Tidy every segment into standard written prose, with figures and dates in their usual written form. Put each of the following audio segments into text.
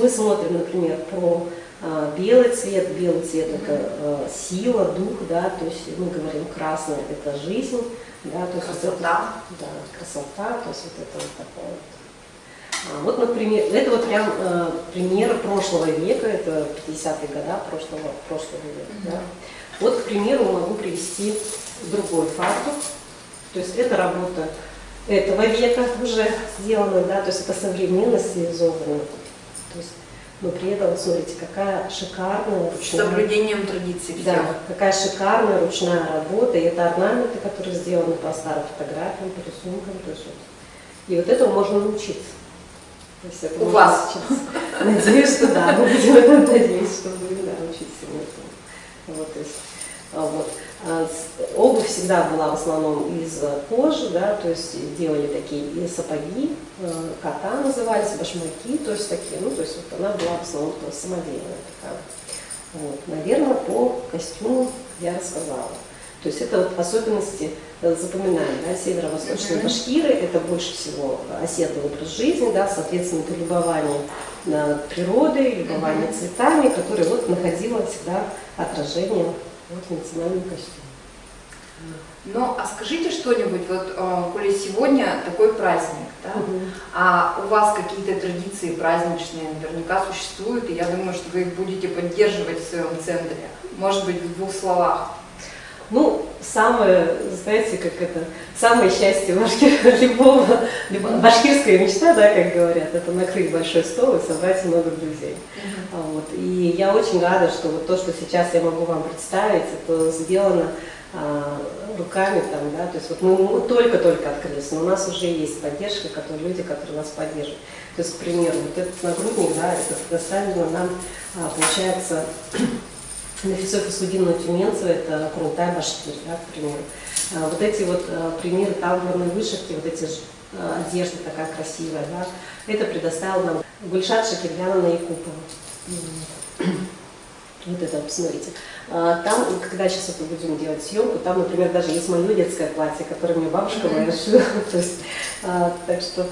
есть мы смотрим, например, про белый цвет. Белый цвет это сила, дух, да, то есть мы говорим красный это жизнь, да, то есть красота. Да, красота, то есть вот это вот такое вот. Вот, например, это вот прям примеры прошлого века, это 50-е годы прошлого века. Да. Вот, к примеру, могу привести другой фартук, то есть это работа этого века уже сделана, да, то есть это современно стилизованно. То есть, но при этом, смотрите, какая шикарная ручная... С соблюдением традиций. Да, какая шикарная ручная работа, и это орнаменты, которые сделаны по старым фотографиям, по рисункам, то есть вот. И вот этому можно научиться. То есть это у вас сейчас. Надеюсь, что да, мы будем в этом надеяться, что будем учиться этому. Вот, то есть, вот. Обувь всегда была в основном из кожи, да, то есть делали такие и сапоги, кота назывались, башмаки, то есть такие, ну, то есть вот она была в основном самодельная такая. Вот. Наверное, по костюму я рассказала. То есть это вот особенности, запоминаем, да, северо-восточные башкиры, это больше всего оседлый образ жизни, да, соответственно, это любование природой, любование цветами, которое вот находило всегда отражение вот в национальном костюме. Ну, а скажите что-нибудь, вот, коли сегодня такой праздник, да? А у вас какие-то традиции праздничные наверняка существуют, и я думаю, что вы их будете поддерживать в своем центре. Может быть, в 2 словах. Ну, самое, знаете, как это, самое счастье любого, башкирская мечта, да, как говорят, это накрыть большой стол и собрать много друзей. Вот. И я очень рада, что вот то, что сейчас я могу вам представить, это сделано руками, там, да, то есть вот мы только-только открылись, но у нас уже есть поддержка, люди, которые нас поддерживают. То есть, к примеру, вот этот нагрудник, да, это предоставлено нам, получается, на Фисофе Судинова Тюменцева, это Курултай Башкир, да, к примеру. Вот эти вот примеры тамбурной вышивки, вот эти одежда такая красивая, да, это предоставил нам Гульшат Шакирьяновна Якупова. Вот это, посмотрите. Там, когда сейчас вот будем делать съемку, там, например, даже есть мое детское платье, которое мне бабушка моя шила. То есть, так что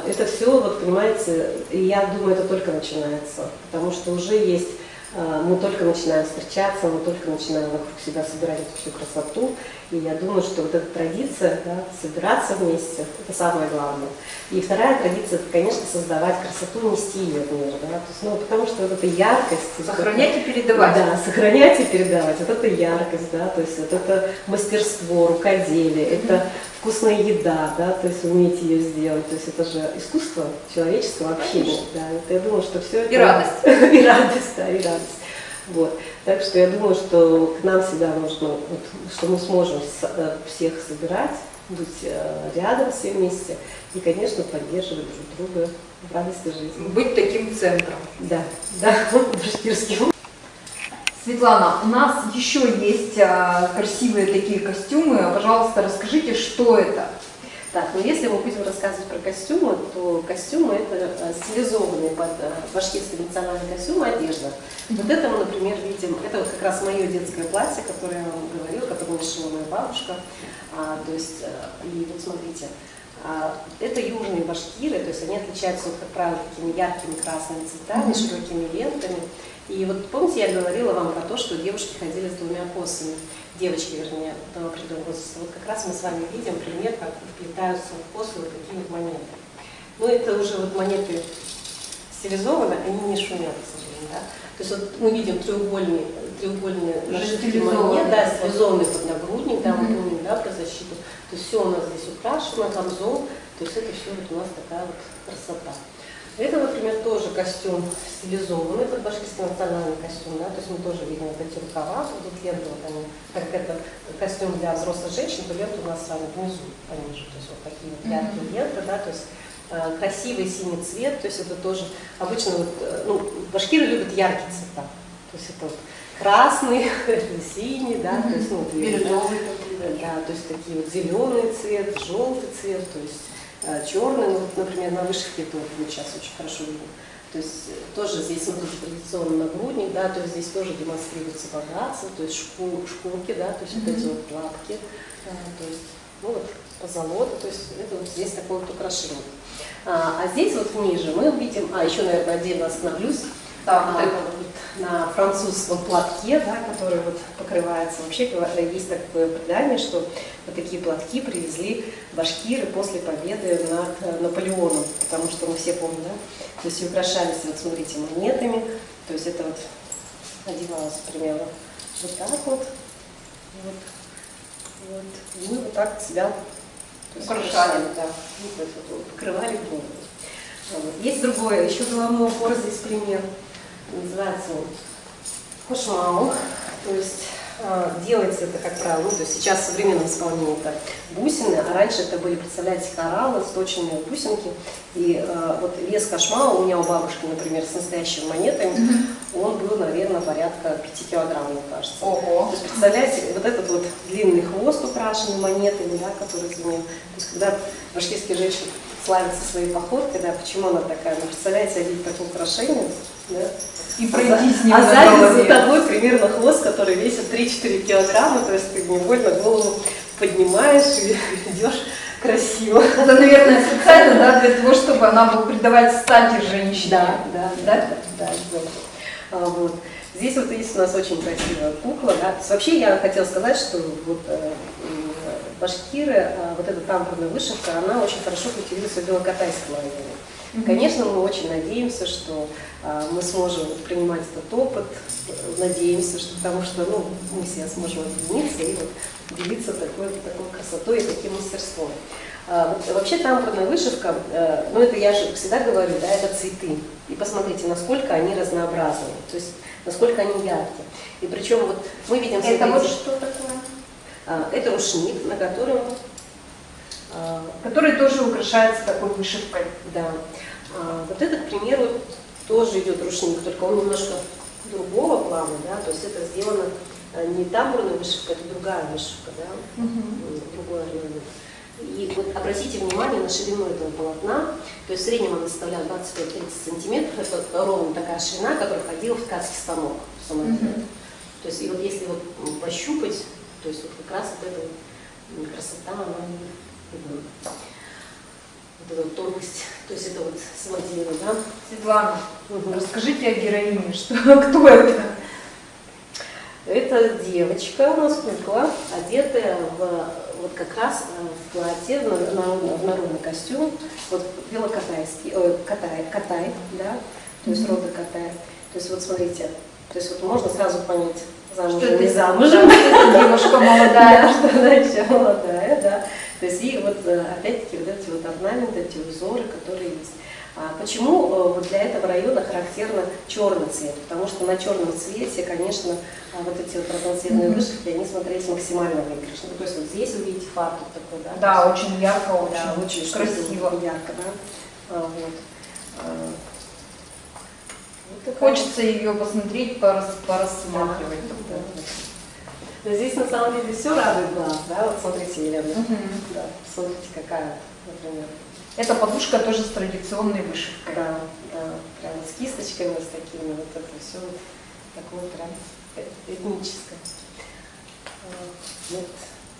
это все, вот понимаете, и я думаю, это только начинается, потому что уже есть, мы только начинаем встречаться, мы только начинаем вокруг себя собирать эту всю красоту, и я думаю, что вот эта традиция, да, собираться вместе, это самое главное. И вторая традиция, это, конечно, создавать красоту, нести ее в мир, да, то есть, ну, потому что вот эта яркость... Сохранять и передавать. Да, сохранять и передавать, вот эта яркость, да, то есть вот это мастерство, рукоделие, это вкусная еда, да, то есть уметь ее сделать, то есть это же искусство человеческого общения, да, это, я думаю, что все это... И радость. И радость, да, и радость. Вот. Так что я думаю, что к нам всегда нужно, вот, что мы сможем всех собирать, быть рядом все вместе и, конечно, поддерживать друг друга в радости жизни. Быть таким центром. Да, да, башкирским. Светлана, у нас еще есть красивые такие костюмы. Пожалуйста, расскажите, что это? Так, ну если мы будем рассказывать про костюмы, то костюмы это стилизованные под башкирский национальный костюм одежда. Вот это мы, например, видим, это вот как раз мое детское платье, которое я вам говорила, которое мне шила моя бабушка. То есть, и вот смотрите, это южные башкиры, то есть они отличаются, вот, как правило, такими яркими красными цветами, широкими лентами. И вот помните, я говорила вам про то, что девушки ходили с 2 косами, девочки, вернее, до определенного возраста. Вот как раз мы с вами видим пример, как вплетаются в косы вот такие вот монеты. Ну, это уже вот монеты стилизованы, они не шумят, к сожалению, да. То есть вот мы видим треугольные нашивки монет, да, стилизованный под нагрудник, да, мы помним, да, про защиту. То есть все у нас здесь украшено, камзол, то есть это все вот у нас такая вот красота. Это, например, тоже костюм стилизованный, это башкирский национальный костюм, да, то есть мы тоже видим вот эти рукава, тут ленты, вот они, как это костюм для взрослых женщин, то ленты у нас с вами внизу пониже, то есть вот такие вот яркие ленты, да, то есть красивый синий цвет, то есть это тоже обычно вот, ну, башкиры любят яркие цвета, то есть это вот красный, синий, да, то есть, ну, да, то есть такие вот зеленый цвет, желтый цвет, то есть черный, ну, вот, например, на вышивке это вот будет сейчас очень хорошо видно. То есть тоже здесь, смотрите, традиционный нагрудник, да, то есть здесь тоже демонстрируется богатство, то есть шкурки, да, то есть вот эти вот лапки, то есть, ну вот, позолота, то есть это вот здесь такое вот украшение. А здесь вот ниже мы видим, еще, наверное, отдельно остановлюсь, Да, на французском платке, да, который вот покрывается. Вообще есть такое предание, что вот такие платки привезли башкиры после победы над Наполеоном, потому что мы все помним, да, то есть и украшались, вот смотрите, монетами, то есть это вот одевалось примерно вот так вот, и мы вот так себя украшали, да, вот, покрывали голову. Есть другое, еще головной убор, здесь пример, называется он кошмау, то есть делается это, как правило, то есть сейчас в современном исполнении это бусины, а раньше это были, представляете, кораллы, сточенные бусинки, и вот вес кошмау у меня у бабушки, например, с настоящими монетами, он был, наверное, порядка 5 килограмм, мне кажется. Ого. То есть, представляете, вот этот вот длинный хвост, украшенный монетами, да, который за ним, то есть когда башкирские женщины славится своей походкой, да, почему она такая, ну, представляете, одеть такое украшение, да? И пройти с ним а на сзади за голове. тобой примерно хвост, который весит 3-4 килограмма, то есть ты невольно голову поднимаешь и идешь красиво. Это, наверное, специально, да, для того, чтобы она была придавать стати женщине. Да. Вот. Здесь вот есть у нас очень красивая кукла, да. То есть вообще я хотела сказать, что вот башкиры, вот эта тамбурная вышивка, она очень хорошо культивируется в Белокатайском районе. Конечно, мы очень надеемся, что мы сможем принимать этот опыт, надеемся, что, потому что мы все сможем объединиться и вот делиться такой красотой и таким мастерством. Вообще тамбурная вышивка, это я же всегда говорю, да, это цветы. И посмотрите, насколько они разнообразны, то есть насколько они яркие. И причем вот мы видим... Это вот что такое? Это рушник, на котором... Который тоже украшается такой вышивкой. Да. Вот это, к примеру, тоже идет рушник, только он немножко другого плана, да, то есть это сделано не тамбурная вышивка, это другая вышивка, да, другой орнамент. И вот обратите внимание на ширину этого полотна, то есть в среднем она составляет 25-30 сантиметров, это ровно такая ширина, которая входила в ткацкий станок. То есть и вот если вот пощупать, то есть вот как раз вот эта красота, она видна. Вот эта вот тонкость, то есть это вот самодельно, да? Светлана, расскажите о героине, кто это? Это девочка у нас, кукла, одетая вот как раз в платье, в народный костюм, вот белокатайский, катай, да, то есть рода катай. То есть вот смотрите, то есть вот можно сразу понять, замужем или замужем. Девушка молодая. Что она еще молодая, да. То есть и вот опять-таки вот эти вот орнаменты, эти узоры, которые есть. Почему вот для этого района характерно черный цвет? Потому что на черном цвете, конечно, вот эти вот разноцветные вышивки, они смотрелись максимально выигрышно. То есть вот здесь вы видите фартук такой, да? Да, очень ярко, очень красиво. Ярко, да? Вот хочется ее посмотреть, порассматривать. Да. Здесь на самом деле все радует глаз, да? Вот смотрите, Елена. Да. Смотрите, какая, например. Эта подушка тоже с традиционной вышивкой. Да, прям с кисточками, с такими, вот это все вот такое прям этническое. Вот.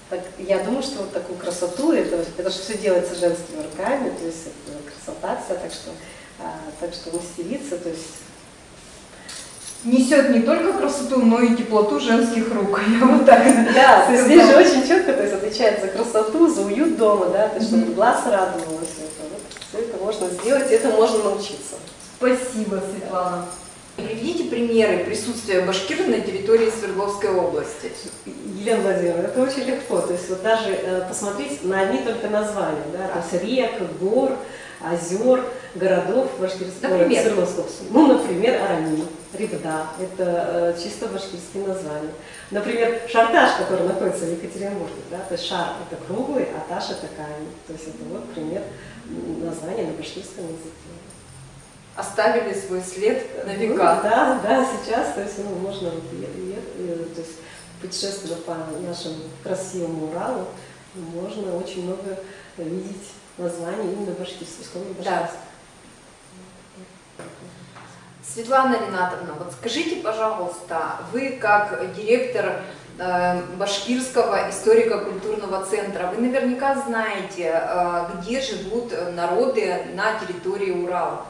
Так, я думаю, что вот такую красоту, это же все делается женскими руками, то есть это красота вся, так что мастерица, то есть несет не только красоту, но и теплоту женских рук. Я вот так. Да, то есть здесь же очень четко, то есть отвечает за красоту, за уют дома, да, то есть чтобы глаз радовался. Все это можно сделать, и это можно научиться. Спасибо, Светлана. Приведите примеры присутствия башкир на территории Свердловской области. Елена Владимировна, это очень легко. То есть вот даже посмотреть на одни только названия, да, то есть рек, гор, озер, городов в Свердловской области. Ну, например, Арамиль, Рибда, это чисто башкирские названия. Например, Шарташ, который находится в Екатеринбурге, да, то есть Шар это круглый, а Таш это камень. То есть это вот пример названия на башкирском языке. Оставили свой след на века. Да, сейчас, то есть можно то есть, путешествуя по нашему красивому Уралу, можно очень много видеть названий именно башкирских, Да. Светлана Ринатовна, вот скажите, пожалуйста, вы как директор Башкирского историко-культурного центра. Вы наверняка знаете, где живут народы на территории Урала.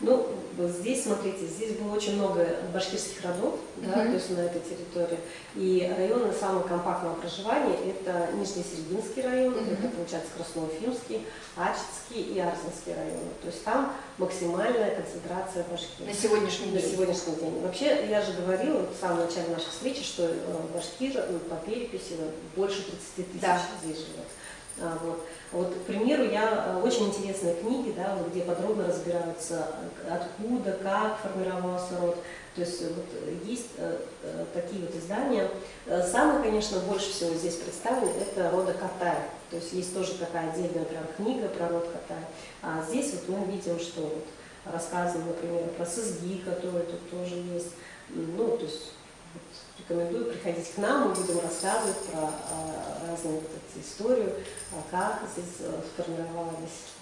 Ну, вот здесь, смотрите, здесь было очень много башкирских родов, да, то есть на этой территории. И районы самого компактного проживания – это Нижнесерединский район, это, получается, Красноуфимский, Ачинский и Арзанский районы. То есть там максимальная концентрация башкир. На сегодняшний день. На сегодняшний день. Вообще, я же говорила в самом начале нашей встречи, что башкир по переписи больше 30 тысяч здесь живет. Вот, к примеру, я очень интересные книги, да, вот, где подробно разбираются, откуда, как формировался род. То есть вот, есть такие вот издания. Самое, конечно, больше всего здесь представлено – это рода Катай. То есть есть тоже такая отдельная прям книга про род Катай. А здесь вот мы видим, что вот рассказано, например, про Сызги, который тут тоже есть. Ну, то есть рекомендую приходить к нам, мы будем рассказывать про разные вот эти истории, как здесь сформировалось.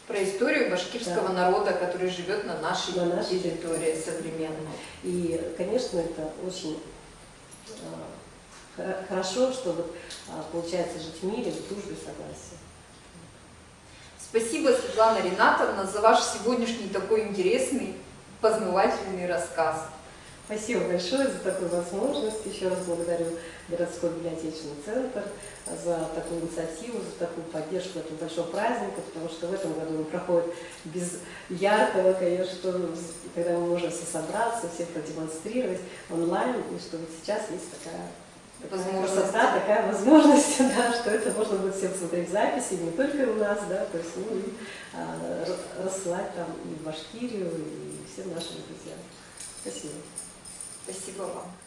Про историю башкирского народа, который живет на нашей территории современной. И, конечно, это очень хорошо, что вот, получается жить в мире, в дружбе, согласии. Спасибо, Светлана Ринатовна, за ваш сегодняшний такой интересный, познавательный рассказ. Спасибо большое за такую возможность. Еще раз благодарю городской библиотечный центр за такую инициативу, за такую поддержку этого большого праздника, потому что в этом году он проходит без яркого, конечно, когда мы можем все собраться, все продемонстрировать онлайн, и что вот сейчас есть такая красота, такая возможность, да, что это можно будет всем смотреть в записи, не только у нас, да, то есть, ну, и рассылать там и в Башкирию, и всем нашим друзьям. Спасибо. Спасибо вам.